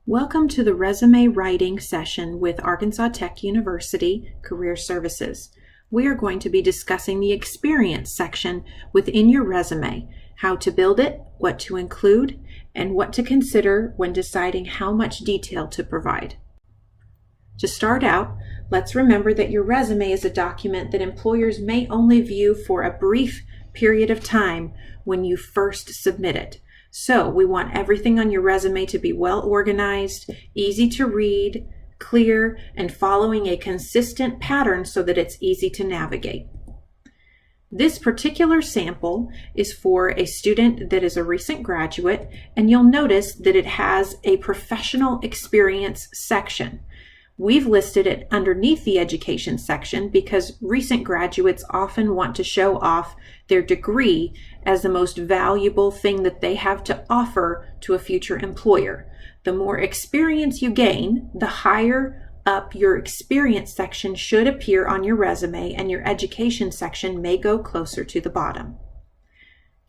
Welcome to the resume writing session with Arkansas Tech University Career Services. We are going to be discussing the experience section within your resume, how to build it, what to include, and what to consider when deciding how much detail to provide. To start out, let's remember that your resume is a document that employers may only view for a brief period of time when you first submit it. So we want everything on your resume to be well organized, easy to read, clear, and following a consistent pattern so that it's easy to navigate. This particular sample is for a student that is a recent graduate, and you'll notice that it has a professional experience section. We've listed it underneath the education section because recent graduates often want to show off their degree as the most valuable thing that they have to offer to a future employer. The more experience you gain, the higher up your experience section should appear on your resume, and your education section may go closer to the bottom.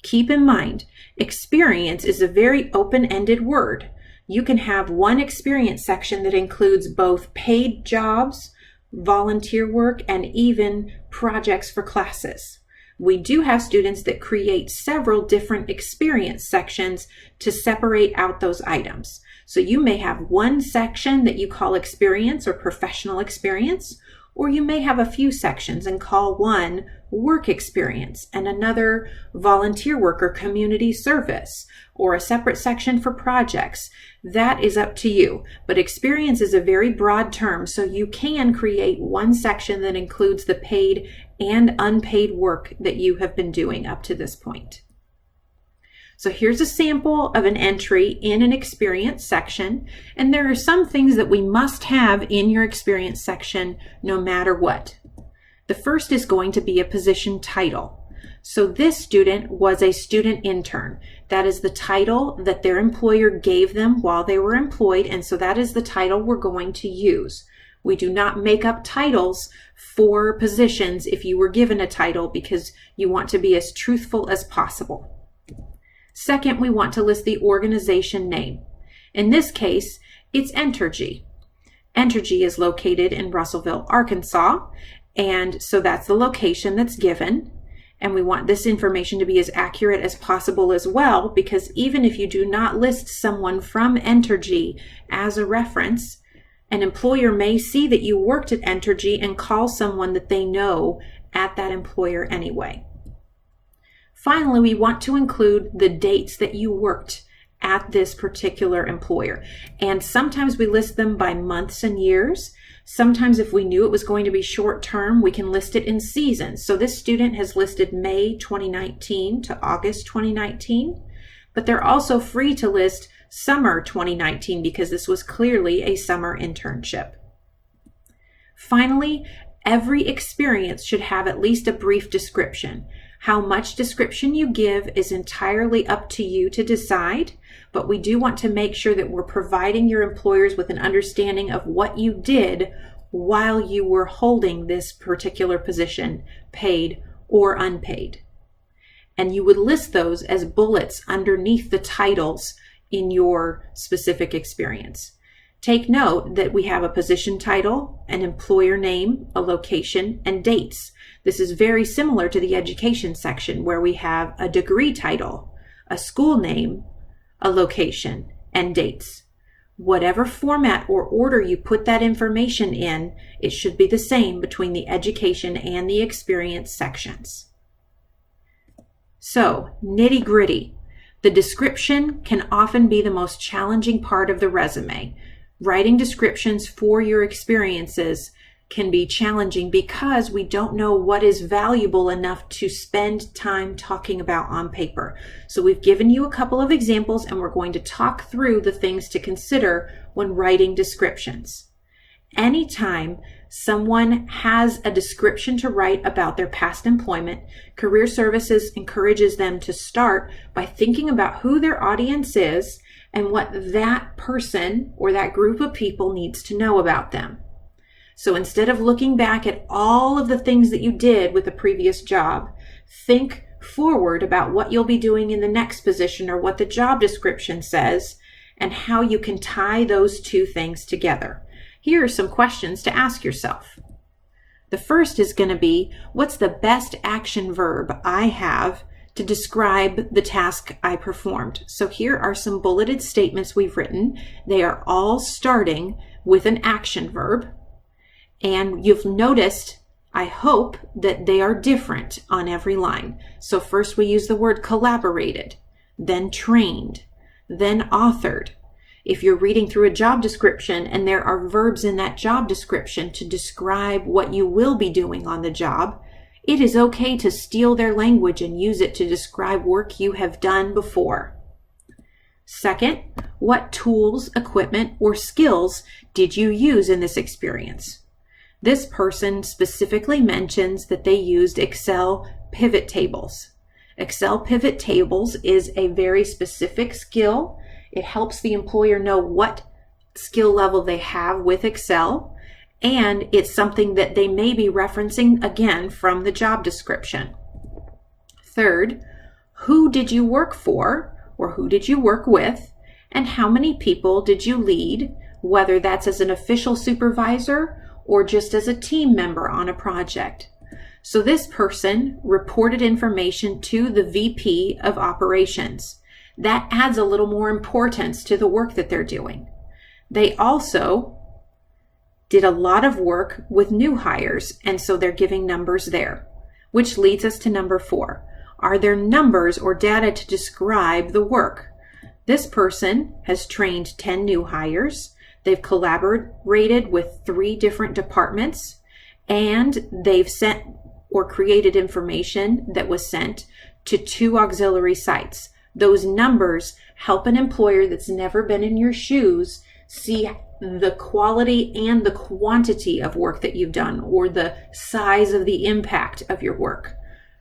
Keep in mind, experience is a very open-ended word. You can have one experience section that includes both paid jobs, volunteer work, and even projects for classes. We do have students that create several different experience sections to separate out those items. So you may have one section that you call experience or professional experience, or you may have a few sections and call one work experience and another volunteer work or community service, or a separate section for projects. That is up to you, but experience is a very broad term, so you can create one section that includes the paid and unpaid work that you have been doing up to this point. So here's a sample of an entry in an experience section, and there are some things that we must have in your experience section no matter what. The first is going to be a position title. So this student was a student intern. That is the title that their employer gave them while they were employed, and so that is the title we're going to use. We do not make up titles for positions if you were given a title, because you want to be as truthful as possible. Second, we want to list the organization name. In this case, it's Entergy. Entergy is located in Russellville, Arkansas, and so that's the location that's given. And we want this information to be as accurate as possible as well, because even if you do not list someone from Entergy as a reference, an employer may see that you worked at Entergy and call someone that they know at that employer anyway. Finally, we want to include the dates that you worked at this particular employer. And sometimes we list them by months and years. Sometimes if we knew it was going to be short term, we can list it in seasons. So this student has listed May 2019 to August 2019, but they're also free to list summer 2019 because this was clearly a summer internship. Finally, every experience should have at least a brief description. How much description you give is entirely up to you to decide, but we do want to make sure that we're providing your employers with an understanding of what you did while you were holding this particular position, paid or unpaid. And you would list those as bullets underneath the titles in your specific experience. Take note that we have a position title, an employer name, a location, and dates. This is very similar to the education section where we have a degree title, a school name, a location, and dates. Whatever format or order you put that information in, it should be the same between the education and the experience sections. So, nitty-gritty. The description can often be the most challenging part of the resume. Writing descriptions for your experiences can be challenging because we don't know what is valuable enough to spend time talking about on paper. So we've given you a couple of examples, and we're going to talk through the things to consider when writing descriptions. Anytime someone has a description to write about their past employment, Career Services encourages them to start by thinking about who their audience is and what that person or that group of people needs to know about them. So instead of looking back at all of the things that you did with a previous job, think forward about what you'll be doing in the next position or what the job description says, and how you can tie those two things together. Here are some questions to ask yourself. The first is going to be, what's the best action verb I have to describe the task I performed? So here are some bulleted statements we've written. They are all starting with an action verb. And you've noticed, I hope, that they are different on every line. So first we use the word collaborated, then trained, then authored. If you're reading through a job description and there are verbs in that job description to describe what you will be doing on the job, it is okay to steal their language and use it to describe work you have done before. Second, what tools, equipment, or skills did you use in this experience? This person specifically mentions that they used Excel pivot tables. Excel pivot tables is a very specific skill. It helps the employer know what skill level they have with Excel, and it's something that they may be referencing again from the job description. Third, who did you work for, or who did you work with, and how many people did you lead, whether that's as an official supervisor or just as a team member on a project. So this person reported information to the VP of operations. That adds a little more importance to the work that they're doing. They also did a lot of work with new hires, and so they're giving numbers there, which leads us to number 4. Are there numbers or data to describe the work? This person has trained 10 new hires. They've collaborated with 3 different departments, and they've sent or created information that was sent to 2 auxiliary sites. Those numbers help an employer that's never been in your shoes see the quality and the quantity of work that you've done, or the size of the impact of your work.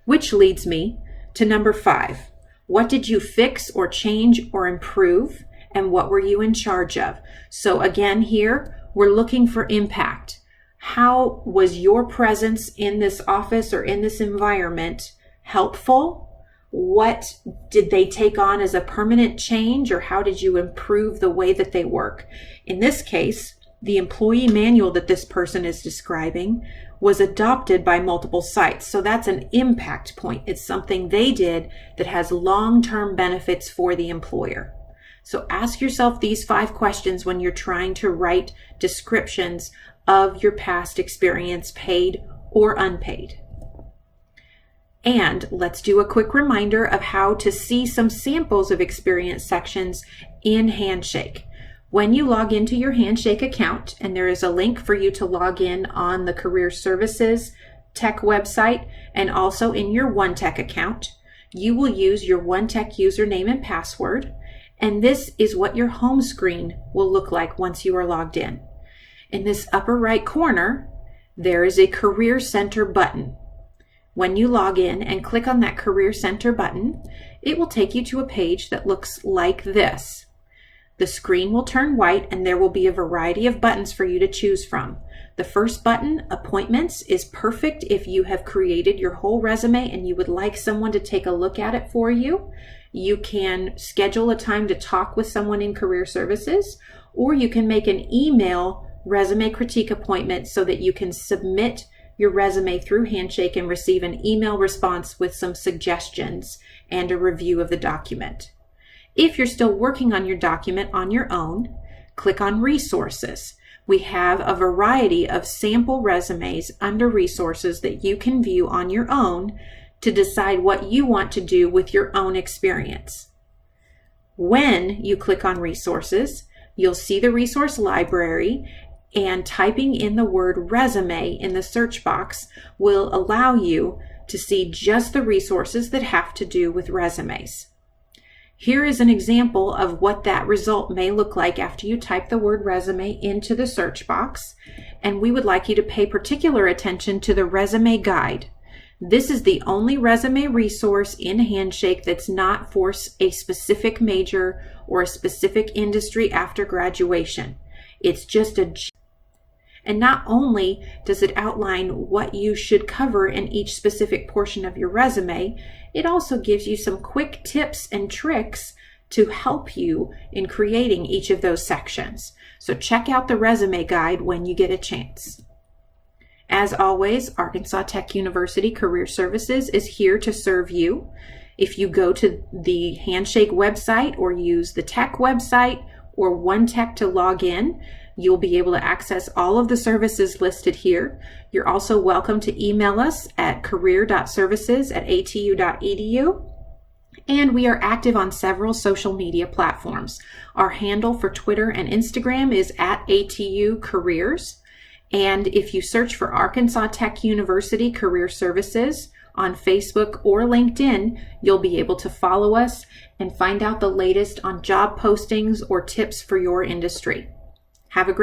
Which leads me to number 5. What did you fix or change or improve, and what were you in charge of? So again, here we're looking for impact. How was your presence in this office or in this environment helpful? What did they take on as a permanent change, or how did you improve the way that they work? In this case, the employee manual that this person is describing was adopted by multiple sites. So that's an impact point. It's something they did that has long-term benefits for the employer. So ask yourself these 5 questions when you're trying to write descriptions of your past experience, paid or unpaid. And let's do a quick reminder of how to see some samples of experience sections in HANDSHAKE. When you log into your HANDSHAKE account, and there is a link for you to log in on the Career Services Tech website and also in your OneTech account, you will use your OneTech username and password, and this is what your home screen will look like once you are logged in. In this upper right corner, there is a Career Center button. When you log in and click on that Career Center button, it will take you to a page that looks like this. The screen will turn white and there will be a variety of buttons for you to choose from. The first button, Appointments, is perfect if you have created your whole resume and you would like someone to take a look at it for you. You can schedule a time to talk with someone in Career Services, or you can make an email resume critique appointment so that you can submit your resume through HANDSHAKE and receive an email response with some suggestions and a review of the document. If you're still working on your document on your own, click on Resources. We have a variety of sample resumes under Resources that you can view on your own to decide what you want to do with your own experience. When you click on Resources, you'll see the resource library, and typing in the word resume in the search box will allow you to see just the resources that have to do with resumes. Here is an example of what that result may look like after you type the word resume into the search box, and we would like you to pay particular attention to the resume guide. This is the only resume resource in HANDSHAKE that's not for a specific major or a specific industry after graduation. It's just and not only does it outline what you should cover in each specific portion of your resume, it also gives you some quick tips and tricks to help you in creating each of those sections. So check out the resume guide when you get a chance. As always, Arkansas Tech University Career Services is here to serve you. If you go to the Handshake website or use the Tech website or One Tech to log in, you'll be able to access all of the services listed here. You're also welcome to email us at career.services@atu.edu. And we are active on several social media platforms. Our handle for Twitter and Instagram is @ATU Careers. And if you search for Arkansas Tech University Career Services on Facebook or LinkedIn, you'll be able to follow us and find out the latest on job postings or tips for your industry. Have a great